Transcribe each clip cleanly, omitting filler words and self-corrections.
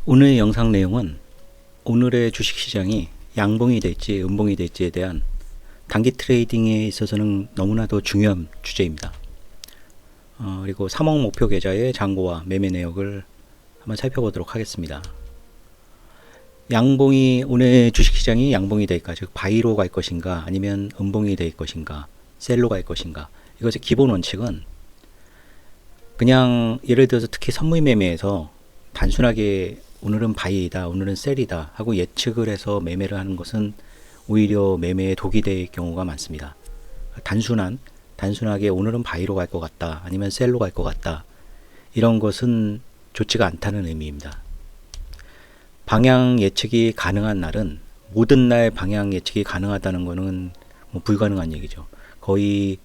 오늘 영상 내용은 오늘의 주식시장이 양봉이 될지 음봉이 될지에 대한 단기 트레이딩에 있어서는 너무나도 중요한 주제입니다. 그리고 3억 목표 계좌의 잔고와 매매 내역을 한번 살펴보도록 하겠습니다. 오늘 주식시장이 양봉이 될까, 즉 바이로 갈 것인가 아니면 음봉이 될 것인가, 셀로 갈 것인가, 이것의 기본 원칙은 그냥 예를 들어서 특히 선물 매매에서 단순하게 오늘은 바이이다, 오늘은 셀이다 하고 예측을 해서 매매를 하는 것은 오히려 매매에 독이 될 경우가 많습니다. 단순하게 오늘은 바이로 갈 것 같다, 아니면 셀로 갈 것 같다, 이런 것은 좋지가 않다는 의미입니다. 방향 예측이 가능한 날은, 모든 날 방향 예측이 가능하다는 것은 불가능한 얘기죠. 거의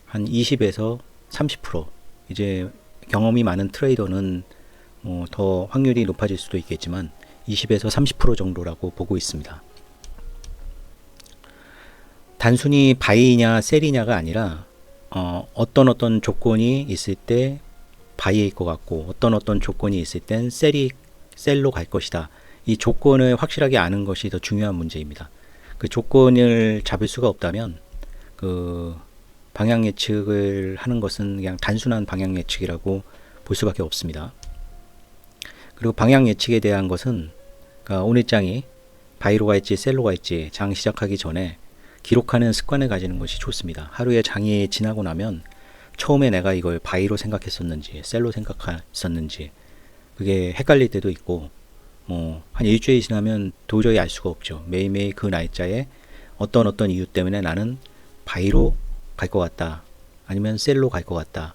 한 20에서 30%, 이제 경험이 많은 트레이더는 더 확률이 높아질 수도 있겠지만 20에서 30% 정도라고 보고 있습니다. 단순히 바이냐 셀이냐가 아니라 어떤 조건이 있을 때 바이일 것 같고 어떤 조건이 있을 땐 셀로 갈 것이다. 이 조건을 확실하게 아는 것이 더 중요한 문제입니다. 그 조건을 잡을 수가 없다면 그 방향 예측을 하는 것은 그냥 단순한 방향 예측이라고 볼 수밖에 없습니다. 그리고 방향 예측에 대한 것은, 그러니까 오늘 장이 바이로 갈지 셀로 갈지 장 시작하기 전에 기록하는 습관을 가지는 것이 좋습니다. 하루에 장이 지나고 나면 처음에 내가 이걸 바이로 생각했었는지 셀로 생각했었는지 그게 헷갈릴 때도 있고, 한 일주일이 지나면 도저히 알 수가 없죠. 매일매일 그 날짜에 어떤 이유 때문에 나는 바이로 갈 것 같다, 아니면 셀로 갈 것 같다.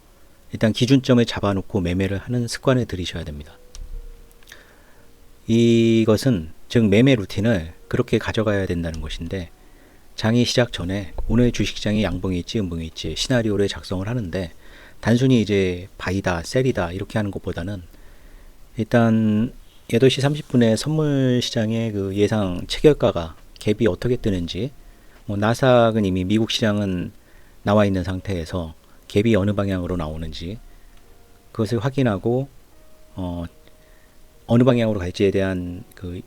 일단 기준점을 잡아놓고 매매를 하는 습관을 들이셔야 됩니다. 이것은 즉 매매 루틴을 그렇게 가져가야 된다는 것인데, 장이 시작 전에 오늘 주식시장이 양봉이 있지 음봉이 있지 시나리오를 작성을 하는데, 단순히 이제 바이다 셀이다 이렇게 하는 것보다는 일단 8시 30분에 선물 시장의 그 예상 체결가가 갭이 어떻게 뜨는지, 나스닥은 이미 미국 시장은 나와 있는 상태에서 갭이 어느 방향으로 나오는지 그것을 확인하고 어느 방향으로 갈지에 대한 그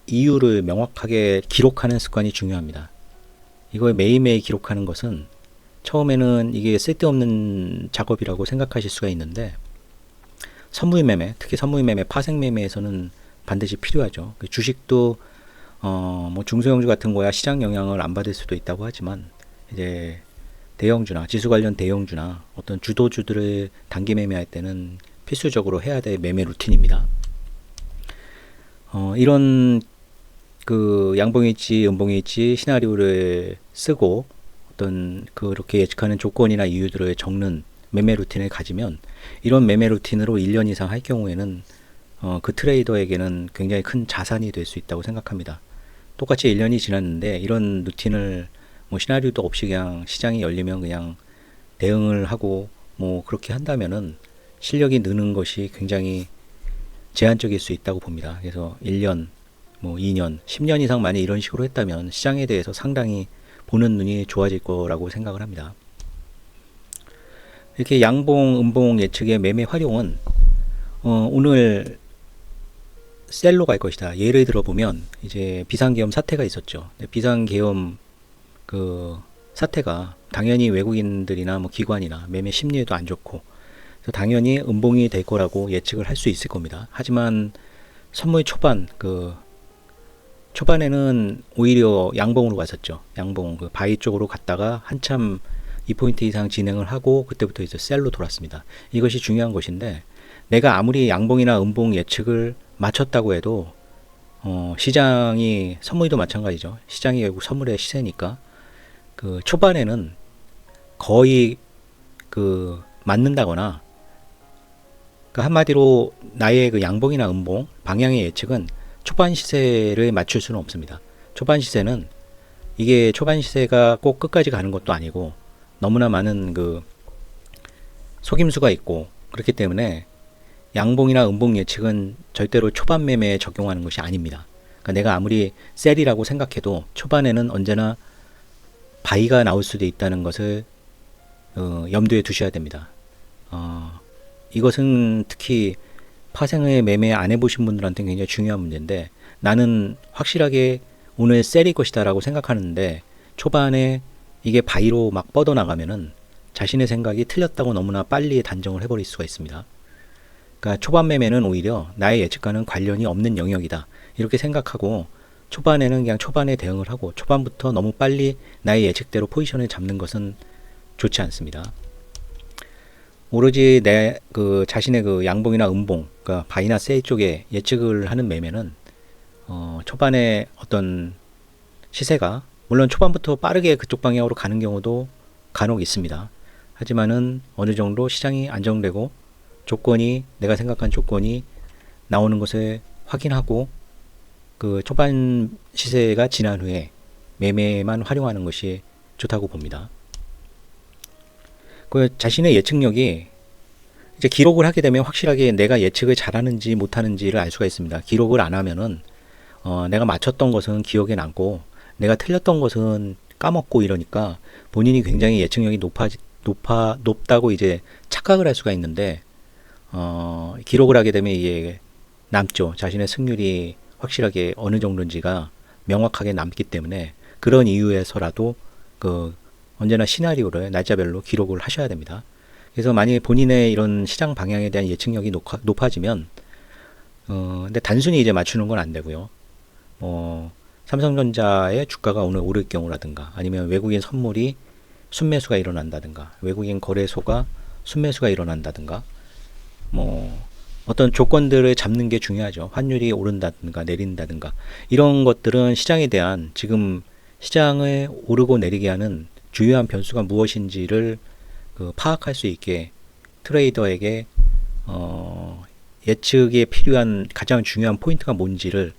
이유를 명확하게 기록하는 습관이 중요합니다. 이걸 매일매일 기록하는 것은 처음에는 이게 쓸데없는 작업이라고 생각하실 수가 있는데, 선물 매매, 특히 선물 매매, 파생 매매에서는 반드시 필요하죠. 주식도 중소형주 같은 거야 시장 영향을 안 받을 수도 있다고 하지만, 이제 대형주나 지수 관련 대형주나 어떤 주도주들을 단기 매매할 때는 필수적으로 해야 될 매매 루틴입니다. 이런 그 양봉일지 음봉일지 시나리오를 쓰고 어떤 그렇게 예측하는 조건이나 이유들을 적는 매매 루틴을 가지면, 이런 매매 루틴으로 1년 이상 할 경우에는 그 트레이더에게는 굉장히 큰 자산이 될 수 있다고 생각합니다. 똑같이 1년이 지났는데 이런 루틴을 시나리오도 없이 그냥 시장이 열리면 그냥 대응을 하고 그렇게 한다면은 실력이 느는 것이 굉장히 제한적일 수 있다고 봅니다. 그래서 1년, 2년, 10년 이상 만에 이런 식으로 했다면 시장에 대해서 상당히 보는 눈이 좋아질 거라고 생각을 합니다. 이렇게 양봉, 음봉 예측의 매매 활용은 오늘 셀로 갈 것이다. 예를 들어보면 이제 비상계엄 사태가 있었죠. 비상계엄 그 사태가 당연히 외국인들이나 기관이나 매매 심리에도 안 좋고, 그래서 당연히 음봉이 될 거라고 예측을 할 수 있을 겁니다. 하지만 선물 초반에는 오히려 양봉으로 갔었죠. 양봉 그 바이 쪽으로 갔다가 한참 2포인트 이상 진행을 하고 그때부터 이제 셀로 돌았습니다. 이것이 중요한 것인데, 내가 아무리 양봉이나 음봉 예측을 맞췄다고 해도 시장이, 선물도 마찬가지죠. 시장이 결국 선물의 시세니까 그 초반에는 거의 그 맞는다거나, 그 한마디로 나의 그 양봉이나 음봉 방향의 예측은 초반 시세를 맞출 수는 없습니다. 초반 시세는 이게 초반 시세가 꼭 끝까지 가는 것도 아니고 너무나 많은 그 속임수가 있고, 그렇기 때문에 양봉이나 음봉 예측은 절대로 초반 매매에 적용하는 것이 아닙니다. 그러니까 내가 아무리 셀이라고 생각해도 초반에는 언제나 바이가 나올 수도 있다는 것을 염두에 두셔야 됩니다. 이것은 특히 파생의 매매 안 해보신 분들한테는 굉장히 중요한 문제인데, 나는 확실하게 오늘 셀일 것이다 라고 생각하는데, 초반에 이게 바이로 막 뻗어나가면은 자신의 생각이 틀렸다고 너무나 빨리 단정을 해버릴 수가 있습니다. 그러니까 초반 매매는 오히려 나의 예측과는 관련이 없는 영역이다 이렇게 생각하고, 초반에는 그냥 초반에 대응을 하고, 초반부터 너무 빨리 나의 예측대로 포지션을 잡는 것은 좋지 않습니다. 오로지 내 자신의 양봉이나 음봉, 그러니까 바이나 세일 쪽에 예측을 하는 매매는 초반에 어떤 시세가 물론 초반부터 빠르게 그쪽 방향으로 가는 경우도 간혹 있습니다. 하지만은 어느 정도 시장이 안정되고 조건이, 내가 생각한 조건이 나오는 것을 확인하고 그 초반 시세가 지난 후에 매매만 활용하는 것이 좋다고 봅니다. 그 자신의 예측력이 이제 기록을 하게 되면 확실하게 내가 예측을 잘하는지 못하는지를 알 수가 있습니다. 기록을 안 하면은 내가 맞췄던 것은 기억에 남고 내가 틀렸던 것은 까먹고 이러니까 본인이 굉장히 예측력이 높다고 이제 착각을 할 수가 있는데, 기록을 하게 되면 이게 남죠. 자신의 승률이 확실하게 어느 정도인지가 명확하게 남기 때문에 그런 이유에서라도 언제나 시나리오를 날짜별로 기록을 하셔야 됩니다. 그래서 만약에 본인의 이런 시장 방향에 대한 예측력이 높아지면, 근데 단순히 이제 맞추는 건 안 되고요. 삼성전자의 주가가 오늘 오를 경우라든가, 아니면 외국인 선물이 순매수가 일어난다든가, 외국인 거래소가 순매수가 일어난다든가, 어떤 조건들을 잡는 게 중요하죠. 환율이 오른다든가 내린다든가, 이런 것들은 시장에 대한, 지금 시장을 오르고 내리게 하는 주요한 변수가 무엇인지를 파악할 수 있게 트레이더에게 예측에 필요한 가장 중요한 포인트가 뭔지를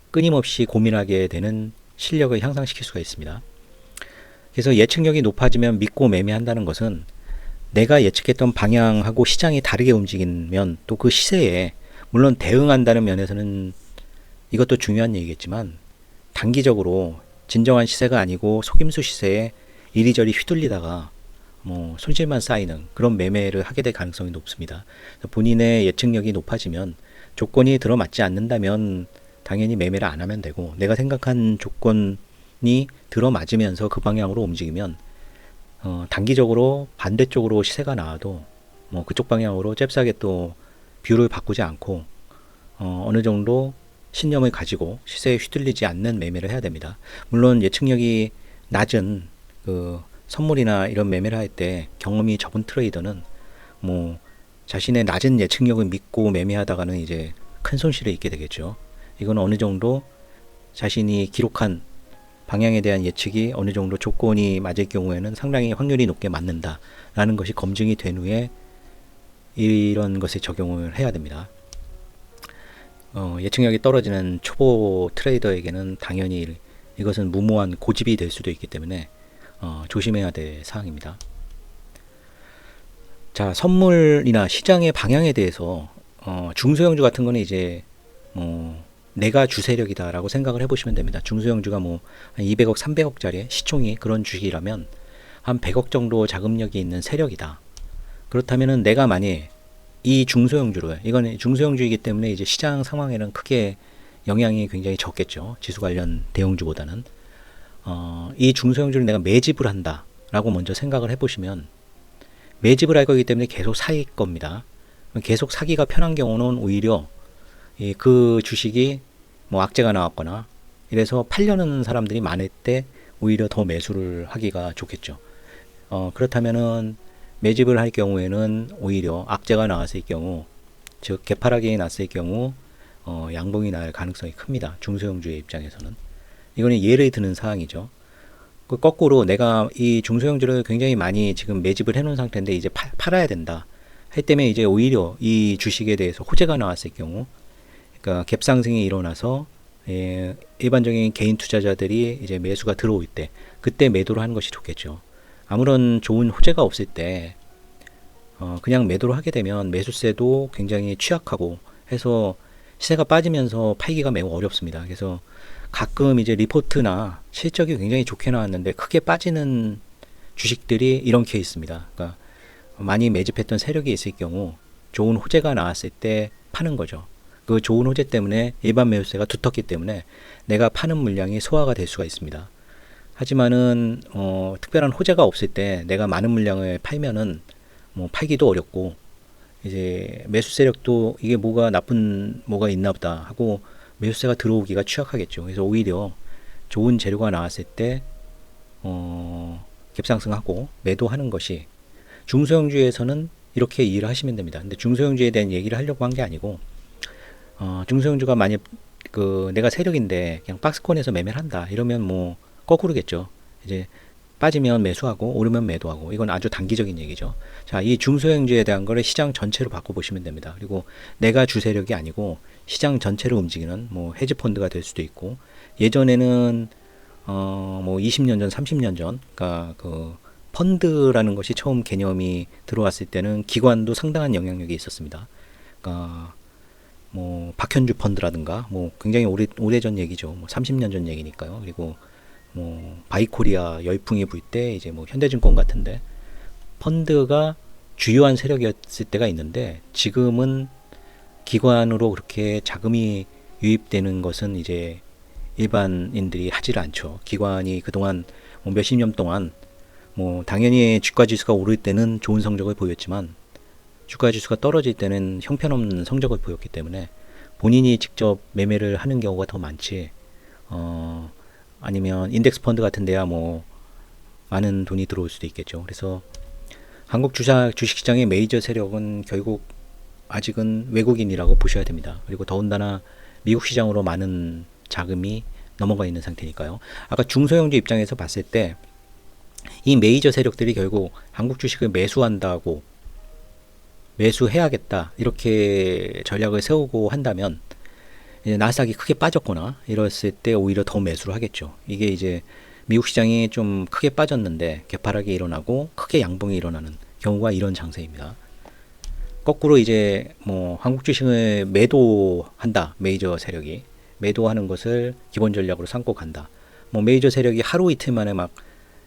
끊임없이 고민하게 되는 실력을 향상시킬 수가 있습니다. 그래서 예측력이 높아지면 믿고 매매한다는 것은, 내가 예측했던 방향하고 시장이 다르게 움직이면 또 그 시세에 물론 대응한다는 면에서는 이것도 중요한 얘기겠지만, 단기적으로 진정한 시세가 아니고 속임수 시세에 이리저리 휘둘리다가 손실만 쌓이는 그런 매매를 하게 될 가능성이 높습니다. 본인의 예측력이 높아지면, 조건이 들어맞지 않는다면 당연히 매매를 안 하면 되고, 내가 생각한 조건이 들어맞으면서 그 방향으로 움직이면 단기적으로 반대쪽으로 시세가 나와도 그쪽 방향으로 잽싸게 또 뷰를 바꾸지 않고 어느 정도 신념을 가지고 시세에 휘둘리지 않는 매매를 해야 됩니다. 물론 예측력이 낮은 선물이나 이런 매매를 할 때 경험이 적은 트레이더는 자신의 낮은 예측력을 믿고 매매하다가는 이제 큰 손실을 입게 되겠죠. 이건 어느 정도 자신이 기록한 방향에 대한 예측이 어느 정도 조건이 맞을 경우에는 상당히 확률이 높게 맞는다라는 것이 검증이 된 후에 이런 것에 적용을 해야 됩니다. 예측력이 떨어지는 초보 트레이더에게는 당연히 이것은 무모한 고집이 될 수도 있기 때문에 조심해야 될 사항입니다. 자, 선물이나 시장의 방향에 대해서 중소형주 같은 거는 이제 내가 주세력이다 라고 생각을 해보시면 됩니다. 중소형주가 한 200억, 300억짜리 시총이 그런 주식이라면 한 100억 정도 자금력이 있는 세력이다. 그렇다면은 내가 만약 이 중소형주를, 이건 중소형주이기 때문에 이제 시장 상황에는 크게 영향이 굉장히 적겠죠. 지수 관련 대형주보다는. 이 중소형주를 내가 매집을 한다 라고 먼저 생각을 해보시면, 매집을 할 거기 때문에 계속 사일 겁니다. 계속 사기가 편한 경우는 오히려 그 주식이 악재가 나왔거나 이래서 팔려는 사람들이 많을 때 오히려 더 매수를 하기가 좋겠죠. 그렇다면은 매집을 할 경우에는 오히려 악재가 나왔을 경우, 즉 개파락이 났을 경우 양봉이 날 가능성이 큽니다. 중소형주의 입장에서는. 이거는 예를 드는 사항이죠. 거꾸로 내가 이 중소형주를 굉장히 많이 지금 매집을 해놓은 상태인데 이제 팔아야 된다 할 때면 이제 오히려 이 주식에 대해서 호재가 나왔을 경우, 그러니까 갭상승이 일어나서 일반적인 개인 투자자들이 이제 매수가 들어올 때, 그때 매도를 하는 것이 좋겠죠. 아무런 좋은 호재가 없을 때 그냥 매도를 하게 되면 매수세도 굉장히 취약하고 해서 시세가 빠지면서 팔기가 매우 어렵습니다. 그래서 가끔 이제 리포트나 실적이 굉장히 좋게 나왔는데 크게 빠지는 주식들이 이런 케이스입니다. 그러니까 많이 매집했던 세력이 있을 경우 좋은 호재가 나왔을 때 파는 거죠. 그 좋은 호재 때문에 일반 매수세가 두텁기 때문에 내가 파는 물량이 소화가 될 수가 있습니다. 하지만은 특별한 호재가 없을 때 내가 많은 물량을 팔면은 뭐 팔기도 어렵고 이제 매수 세력도 이게 뭐가 나쁜 뭐가 있나 보다 하고 매수세가 들어오기가 취약하겠죠. 그래서 오히려 좋은 재료가 나왔을 때 갭상승하고 매도하는 것이 중소형주에서는 이렇게 이해를 하시면 됩니다. 근데 중소형주에 대한 얘기를 하려고 한 게 아니고 중소형주가 만약 그 내가 세력인데 그냥 박스권에서 매매를 한다 이러면 뭐 거꾸로겠죠. 이제 빠지면 매수하고 오르면 매도하고 이건 아주 단기적인 얘기죠. 자, 이 중소형주에 대한 거를 시장 전체로 바꿔보시면 됩니다. 그리고 내가 주세력이 아니고 시장 전체로 움직이는 뭐 헤지펀드가 될 수도 있고 예전에는 뭐 20년 전, 30년 전, 그러니까 그 펀드라는 것이 처음 개념이 들어왔을 때는 기관도 상당한 영향력이 있었습니다. 그러니까 뭐 박현주 펀드라든가 뭐 굉장히 오래전 얘기죠. 뭐 30년 전 얘기니까요. 그리고 뭐 바이코리아 열풍이 불 때 이제 뭐 현대증권 같은데 펀드가 주요한 세력이었을 때가 있는데 지금은 기관으로 그렇게 자금이 유입되는 것은 이제 일반인들이 하지를 않죠. 기관이 그동안 뭐 몇십 년 동안 뭐 당연히 주가 지수가 오를 때는 좋은 성적을 보였지만 주가 지수가 떨어질 때는 형편없는 성적을 보였기 때문에 본인이 직접 매매를 하는 경우가 더 많지. 아니면 인덱스 펀드 같은 데야 뭐 많은 돈이 들어올 수도 있겠죠. 그래서 한국 주식시장의 메이저 세력은 결국 아직은 외국인이라고 보셔야 됩니다. 그리고 더군다나 미국 시장으로 많은 자금이 넘어가 있는 상태니까요. 아까 중소형주 입장에서 봤을 때 이 메이저 세력들이 결국 한국 주식을 매수한다고 매수해야겠다 이렇게 전략을 세우고 한다면 이제 나스닥이 크게 빠졌거나 이랬을 때 오히려 더 매수를 하겠죠. 이게 이제 미국 시장이 좀 크게 빠졌는데 개파락이 일어나고 크게 양봉이 일어나는 경우가 이런 장세입니다. 거꾸로 이제 뭐 한국 주식을 매도한다. 메이저 세력이 매도하는 것을 기본 전략으로 삼고 간다. 뭐 메이저 세력이 하루 이틀 만에 막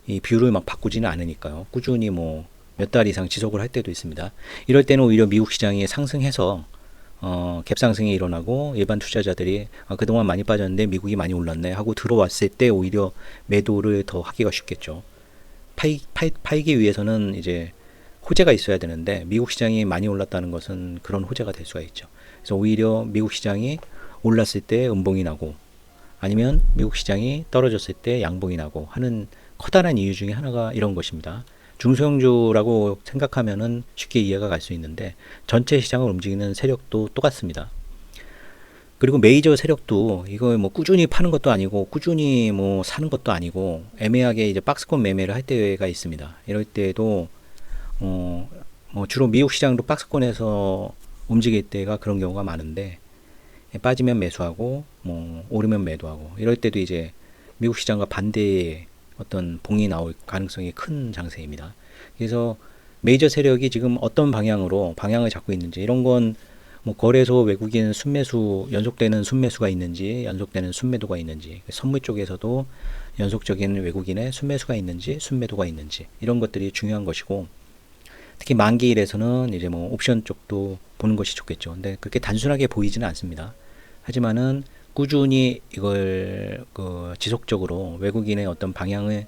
이 비율을 막 바꾸지는 않으니까요. 꾸준히 뭐 몇 달 이상 지속을 할 때도 있습니다. 이럴 때는 오히려 미국 시장이 상승해서 갭상승이 일어나고 일반 투자자들이 그동안 많이 빠졌는데 미국이 많이 올랐네 하고 들어왔을 때 오히려 매도를 더 하기가 쉽겠죠. 팔기 위해서는 이제 호재가 있어야 되는데 미국 시장이 많이 올랐다는 것은 그런 호재가 될 수가 있죠. 그래서 오히려 미국 시장이 올랐을 때 음봉이 나고 아니면 미국 시장이 떨어졌을 때 양봉이 나고 하는 커다란 이유 중에 하나가 이런 것입니다. 중소형주라고 생각하면은 쉽게 이해가 갈 수 있는데 전체 시장을 움직이는 세력도 똑같습니다. 그리고 메이저 세력도 이거 뭐 꾸준히 파는 것도 아니고 꾸준히 뭐 사는 것도 아니고 애매하게 이제 박스권 매매를 할 때가 있습니다. 이럴 때도 뭐 주로 미국 시장도 박스권에서 움직일 때가 그런 경우가 많은데 빠지면 매수하고 뭐 오르면 매도하고 이럴 때도 이제 미국 시장과 반대의 어떤 봉이 나올 가능성이 큰 장세입니다. 그래서 메이저 세력이 지금 어떤 방향을 잡고 있는지 이런 건 뭐 거래소 외국인 순매수 연속되는 순매수가 있는지 연속되는 순매도가 있는지 선물 쪽에서도 연속적인 외국인의 순매수가 있는지 순매도가 있는지 이런 것들이 중요한 것이고 특히 만기일에서는 이제 뭐 옵션 쪽도 보는 것이 좋겠죠. 근데 그렇게 단순하게 보이지는 않습니다. 하지만은 꾸준히 이걸 지속적으로 외국인의 어떤 방향을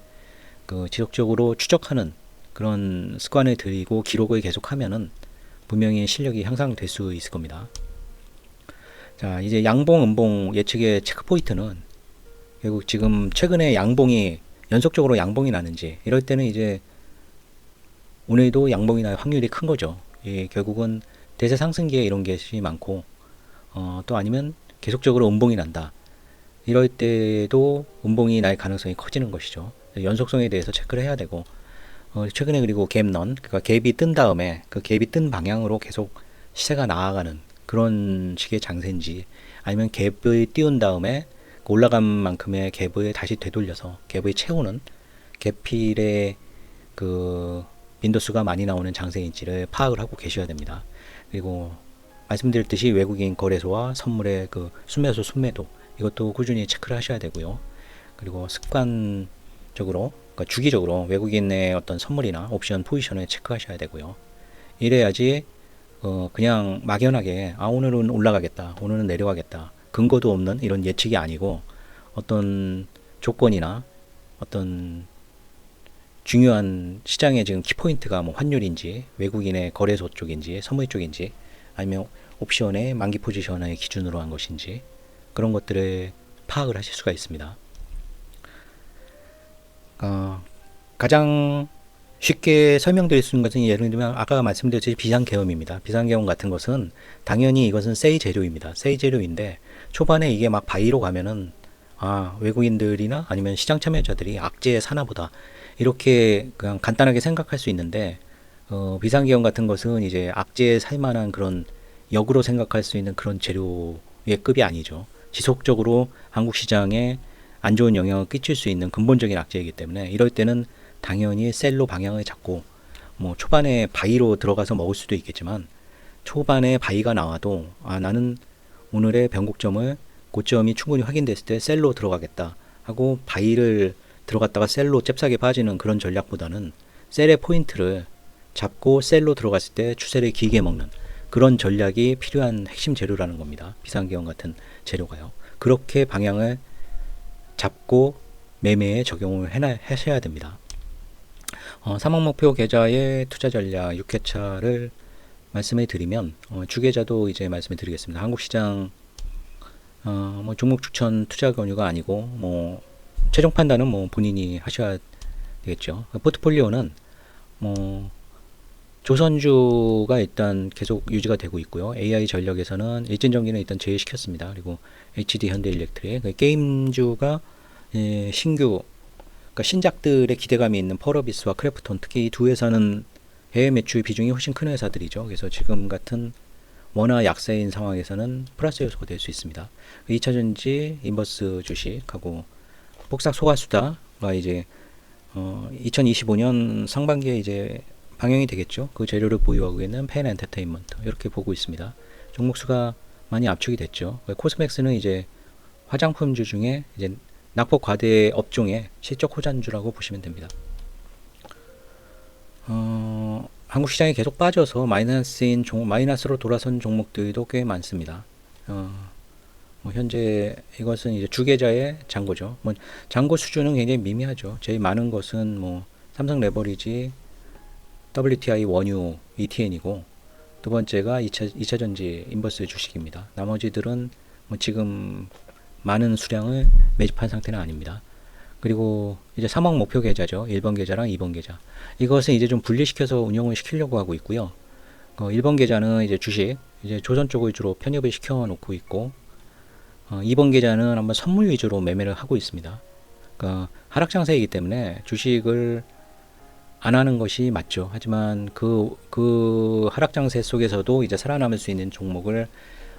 지속적으로 추적하는 그런 습관을 들이고 기록을 계속하면은 분명히 실력이 향상될 수 있을 겁니다. 자, 이제 양봉, 음봉 예측의 체크 포인트는 결국 지금 최근에 양봉이 연속적으로 양봉이 나는지 이럴 때는 이제 오늘도 양봉이 날 확률이 큰 거죠. 예, 결국은 대세 상승기에 이런 것이 많고 또 아니면 계속적으로 음봉이 난다. 이럴 때도 음봉이 날 가능성이 커지는 것이죠. 연속성에 대해서 체크를 해야 되고 최근에 그리고 갭런 그러니까 갭이 뜬 다음에 그 갭이 뜬 방향으로 계속 시세가 나아가는 그런 식의 장세인지 아니면 갭을 띄운 다음에 올라간 만큼의 갭을 다시 되돌려서 갭을 채우는 갭필의 그 빈도수가 많이 나오는 장세인지를 파악을 하고 계셔야 됩니다. 그리고 말씀드렸듯이 외국인 거래소와 선물의 그 순매수 순매도 이것도 꾸준히 체크를 하셔야 되고요. 그리고 습관적으로 그러니까 주기적으로 외국인의 어떤 선물이나 옵션 포지션을 체크하셔야 되고요. 이래야지 그냥 막연하게 오늘은 올라가겠다, 오늘은 내려가겠다, 근거도 없는 이런 예측이 아니고 어떤 조건이나 어떤 중요한 시장의 지금 키포인트가 뭐 환율인지 외국인의 거래소 쪽인지 선물 쪽인지 아니면 옵션의 만기 포지션의 기준으로 한 것인지 그런 것들을 파악을 하실 수가 있습니다. 가장 쉽게 설명드릴 수 있는 것은 예를 들면 아까 말씀드렸듯이 비상계엄입니다. 비상계엄 같은 것은 당연히 이것은 세이 재료입니다. 세이 재료인데 초반에 이게 막 바이로 가면은 외국인들이나 아니면 시장 참여자들이 악재에 사나보다 이렇게 그냥 간단하게 생각할 수 있는데 비상계엄 같은 것은 이제 악재에 살만한 그런 역으로 생각할 수 있는 그런 재료의 급이 아니죠. 지속적으로 한국 시장에 안 좋은 영향을 끼칠 수 있는 근본적인 악재이기 때문에 이럴 때는 당연히 셀로 방향을 잡고 뭐 초반에 바이로 들어가서 먹을 수도 있겠지만 초반에 바이가 나와도 나는 오늘의 변곡점을 고점이 충분히 확인됐을 때 셀로 들어가겠다 하고 바이를 들어갔다가 셀로 잽싸게 빠지는 그런 전략보다는 셀의 포인트를 잡고 셀로 들어갔을 때 추세를 길게 먹는 그런 전략이 필요한 핵심 재료라는 겁니다. 비상계엄 같은 재료가요. 그렇게 방향을 잡고 매매에 적용을 하셔야 됩니다. 사목목표 계좌의 투자 전략 6회차를 말씀을 드리면 주계좌도 이제 말씀을 드리겠습니다. 한국시장 뭐 종목 추천 투자 권유가 아니고 뭐 최종 판단은 뭐 본인이 하셔야 되겠죠. 포트폴리오는 뭐 조선주가 일단 계속 유지가 되고 있고요. AI 전력에서는 일진전기는 일단 제외시켰습니다. 그리고 HD 현대일렉트릭 게임주가 신규 그러니까 신작들의 기대감이 있는 펄어비스와 크래프톤 특히 이 두 회사는 해외 매출 비중이 훨씬 큰 회사들이죠. 그래서 지금 같은 원화 약세인 상황에서는 플러스 요소가 될 수 있습니다. 2차전지 인버스 주식하고 폭삭 소가수다가 이제 2025년 상반기에 이제 방영이 되겠죠. 그 재료를 보유하고 있는 펜 엔터테인먼트 이렇게 보고 있습니다. 종목수가 많이 압축이 됐죠. 코스맥스는 이제 화장품주 중에 이제 낙폭 과대 업종의 실적 호전주라고 보시면 됩니다. 한국 시장이 계속 빠져서 마이너스로 돌아선 종목들도 꽤 많습니다. 뭐 현재 이것은 이제 주계좌의 잔고죠. 뭐 잔고 수준은 굉장히 미미하죠. 제일 많은 것은 뭐 삼성 레버리지, WTI 원유 ETN이고 두 번째가 2차 전지 인버스 주식입니다. 나머지들은 뭐 지금 많은 수량을 매집한 상태는 아닙니다. 그리고 이제 3억 목표 계좌죠. 1번 계좌랑 2번 계좌. 이것은 이제 좀 분리시켜서 운영을 시키려고 하고 있고요. 1번 계좌는 이제 주식, 이제 조선 쪽을 주로 편입을 시켜 놓고 있고, 2번 계좌는 한번 선물 위주로 매매를 하고 있습니다. 그러니까 하락 장세이기 때문에 주식을 안 하는 것이 맞죠. 하지만 그 하락 장세 속에서도 이제 살아남을 수 있는 종목을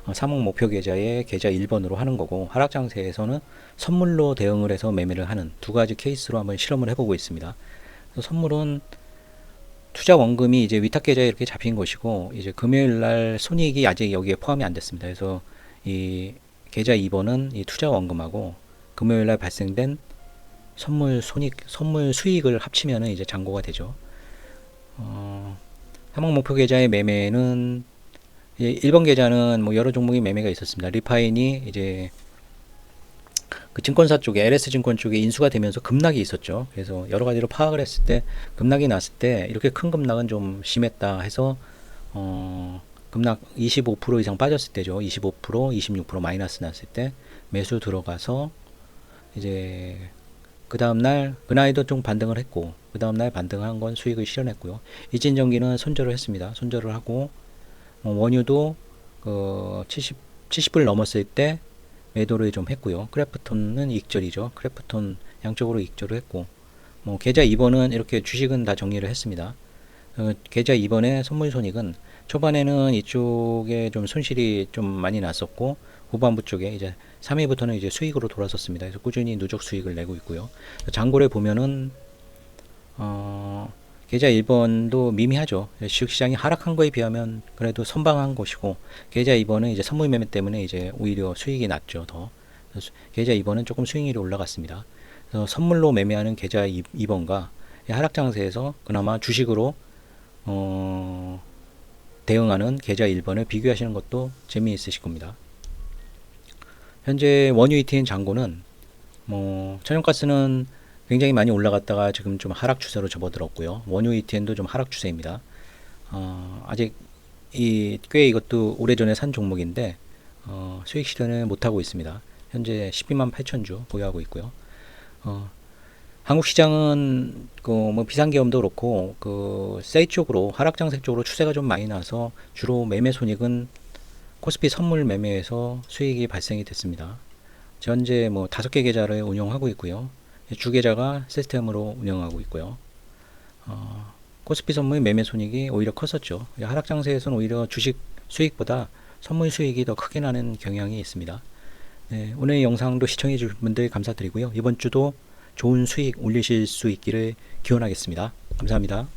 3억 목표 계좌에 계좌 1번으로 하는 거고 하락 장세에서는 선물로 대응을 해서 매매를 하는 두 가지 케이스로 한번 실험을 해보고 있습니다. 그래서 선물은 투자 원금이 이제 위탁 계좌에 이렇게 잡힌 것이고 이제 금요일 날 손익이 아직 여기에 포함이 안 됐습니다. 그래서 이 계좌 2번은 이 투자 원금하고 금요일 날 발생된 선물 수익을 합치면은 이제 잔고가 되죠. 3억 목표 계좌의 매매는 1번 계좌는 뭐 여러 종목의 매매가 있었습니다. 리파인이 이제 그 증권사 쪽에 LS 증권 쪽에 인수가 되면서 급락이 있었죠. 그래서 여러 가지로 파악을 했을 때 급락이 났을 때 이렇게 큰 급락은 좀 심했다 해서 급락 25% 이상 빠졌을 때죠. 25%, 26% 마이너스 났을 때 매수 들어가서 이제 그 다음날 그날도 좀 반등을 했고 그 다음날 반등한 건 수익을 실현했고요. 일진전기는 손절을 했습니다. 손절을 하고 원유도 70불 넘었을 때 매도를 좀 했고요. 크래프톤은 익절이죠. 크래프톤 양쪽으로 익절을 했고 뭐 계좌 2번은 이렇게 주식은 다 정리를 했습니다. 계좌 2번의 선물 손익은 초반에는 이쪽에 좀 손실이 좀 많이 났었고 후반부 쪽에 이제 3위부터는 이제 수익으로 돌아섰습니다. 그래서 꾸준히 누적 수익을 내고 있고요. 잔고를 보면은 계좌 1번도 미미하죠. 주식시장이 하락한 거에 비하면 그래도 선방한 것이고 계좌 2번은 이제 선물 매매 때문에 이제 오히려 수익이 났죠. 더 계좌 2번은 조금 수익률이 올라갔습니다. 그래서 선물로 매매하는 계좌 2번과 하락 장세에서 그나마 주식으로 대응하는 계좌 1번을 비교하시는 것도 재미있으실 겁니다. 현재 원유 ETN 잔고는 천연가스는 굉장히 많이 올라갔다가 지금 좀 하락 추세로 접어들었고요. 원유 ETN도 좀 하락 추세입니다. 아직 꽤 이것도 오래전에 산 종목인데 수익 실현을 못하고 있습니다. 현재 12만 8천 주 보유하고 있고요. 한국 시장은 비상계엄도 그렇고 세이 쪽으로 하락장세 쪽으로 추세가 좀 많이 나서 주로 매매 손익은 코스피 선물 매매에서 수익이 발생이 됐습니다. 현재 5개 계좌를 운영하고 있고요. 주 계좌가 시스템으로 운영하고 있고요. 코스피 선물 매매 손익이 오히려 컸었죠. 하락장세에서는 오히려 주식 수익보다 선물 수익이 더 크게 나는 경향이 있습니다. 네, 오늘 영상도 시청해 주신 분들 감사드리고요. 이번 주도 좋은 수익 올리실 수 있기를 기원하겠습니다. 감사합니다.